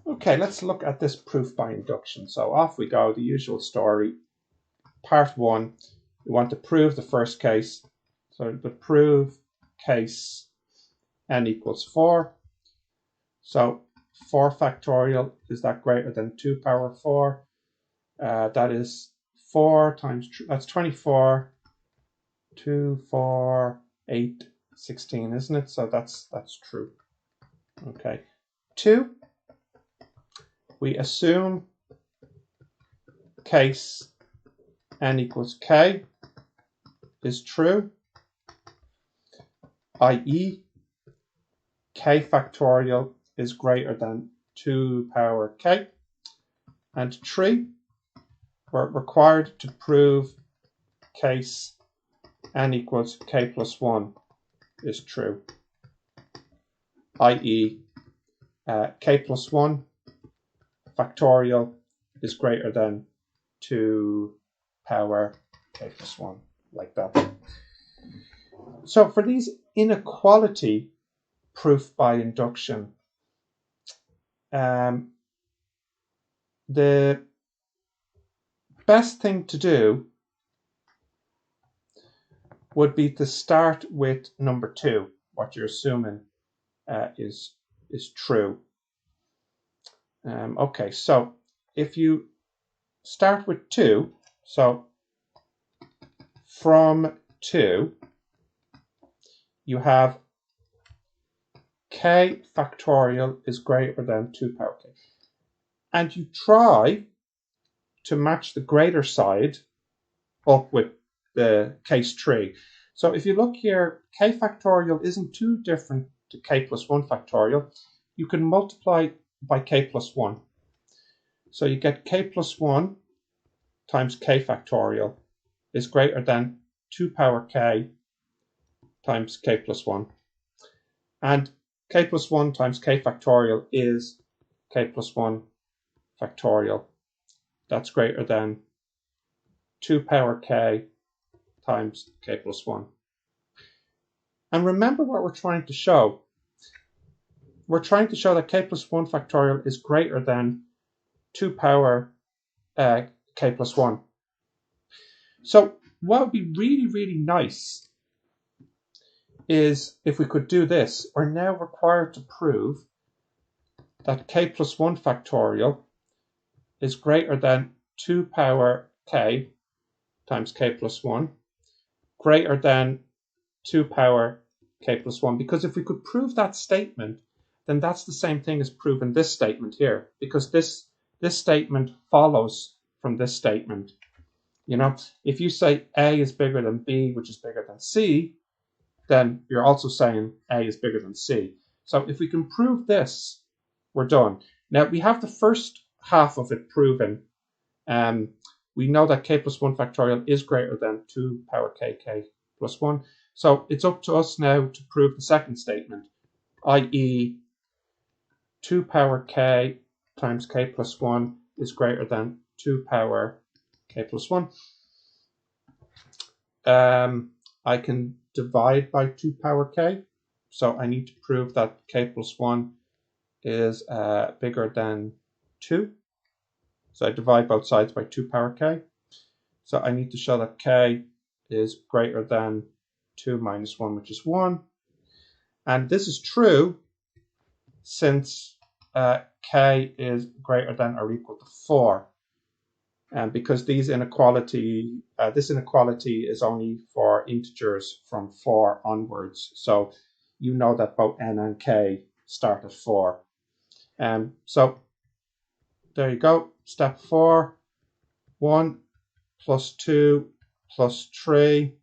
Okay, let's look at this proof by induction. So off we go, the usual story. Part 1, we want to prove the first case. So to prove case n equals 4. So 4 factorial, is that greater than 2 power 4? That is 4 times, that's 24, 2, 4, 8, 16, isn't it? So that's true. Okay. 2, we assume case n equals k is true, i.e. k factorial is greater than 2 power k. And 3, we're required to prove case n equals k plus 1 is true, i.e. K plus 1 factorial is greater than 2 power k plus 1, like that. So for these inequality proof by induction, the best thing to do would be to start with number 2, what you're assuming is true. Okay, so if you start with 2, so from 2, you have k factorial is greater than 2 power k. And you try to match the greater side up with the case 3. So if you look here, k factorial isn't too different to k plus 1 factorial. You can multiply by k plus 1. So you get k plus 1 times k factorial is greater than 2 power k times k plus 1. And k plus 1 times k factorial is k plus 1 factorial. That's greater than 2 power k times k plus 1. And remember what we're trying to show. We're trying to show that k plus 1 factorial is greater than 2 power k plus 1. So what would be really, really nice is if we could do this. We're now required to prove that k plus 1 factorial is greater than 2 power k times k plus 1, greater than 2 power k plus 1. Because if we could prove that statement, then that's the same thing as proving this statement here, because this statement follows from this statement. You know, if you say A is bigger than B, which is bigger than C, then you're also saying A is bigger than C. So if we can prove this, we're done. Now we have the first half of it proven. We know that k plus 1 factorial is greater than 2 power k plus 1. So it's up to us now to prove the second statement, i.e. 2 power k times k plus 1 is greater than 2 power k plus 1. I can divide by 2 power k. So I need to prove that k plus 1 is bigger than 2. So I divide both sides by 2 power k. So I need to show that k is greater than 2 minus 1, which is 1. And this is true since k is greater than or equal to 4. And because this inequality is only for integers from 4 onwards. So you know that both n and k start at 4. So there you go. Step 4, 1 plus 2 plus 3.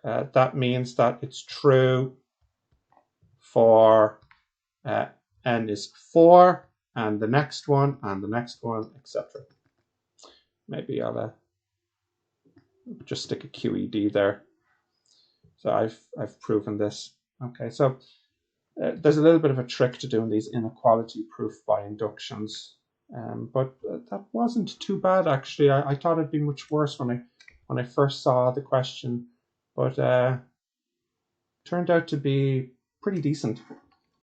That means that it's true for n is 4, and the next one, etc. Maybe I'll just stick a QED there. So I've proven this. Okay, so there's a little bit of a trick to doing these inequality proof by inductions, but that wasn't too bad actually. I thought it'd be much worse when I first saw the question, but turned out to be pretty decent.